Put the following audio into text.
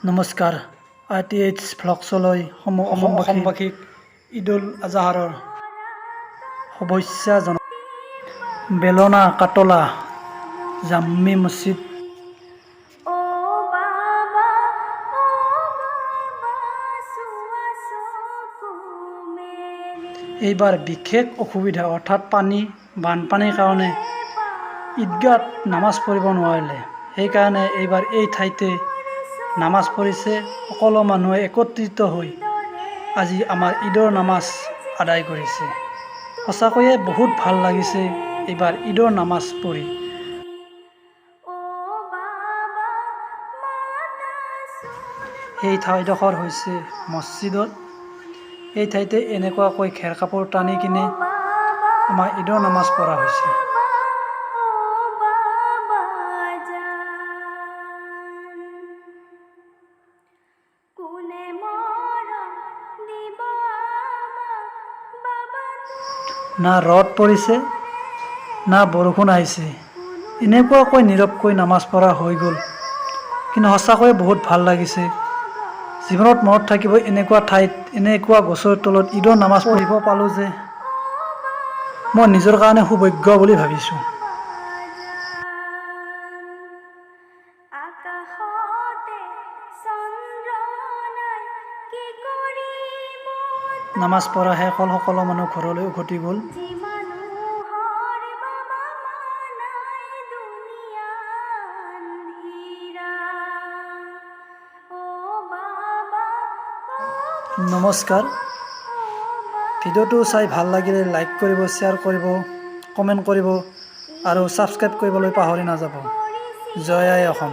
নমস্কাৰ ITH ভ্লগছলৈ অসমবাসীক ঈদুল আজহাৰৰ শুভেচ্ছা জনালোঁ। বেলনা কাটলা জামি মছজিদ এইবাৰ বিশেষ অসুবিধা অৰ্থাৎ বানপানীৰ কাৰণে ঈদগাহত নামাজ পঢ়িব নোৱাৰিলে। সেইকাৰণে এইবাৰ এই ঠাইতে নামাজ পঢ়িছে। সকলো মানুহে একত্ৰিত হৈ আজি আমাৰ ঈদৰ নামাজ আদায় কৰিছে। সঁচাকৈয়ে বহুত ভাল লাগিছে এইবাৰ ঈদৰ নামাজ পঢ়ি। এই ঠাইডোখৰ হৈছে মছজিদত। এই ঠাইতে এনেকুৱাকৈ খেৰ কাপোৰ টানি কিনে আমাৰ ঈদৰ নামাজ পঢ়া হৈছে। না ৰদ পৰিছে না বৰষুণ আহিছে, এনেকুৱাকৈ নীৰৱকৈ নামাজ পঢ়া হৈ গ'ল। কিন্তু সঁচাকৈয়ে বহুত ভাল লাগিছে। জীৱনত মনত থাকিব এনেকুৱা ঠাইত, এনেকুৱা গছৰ তলত ঈদৰ নামাজ পঢ়িব পালোঁ যে মই নিজৰ কাৰণে সৌভাগ্য বুলি ভাবিছোঁ। নামাজ পঢ়া শেষ হ'ল, সকলো মানুহ ঘৰলৈ উভতি গ'ল। নমস্কাৰ। ভিডিঅ'টো চাই ভাল লাগিলে লাইক কৰিব, শ্বেয়াৰ কৰিব, কমেণ্ট কৰিব আৰু ছাবস্ক্ৰাইব কৰিবলৈ পাহৰি নাযাব। জয় আই অসম।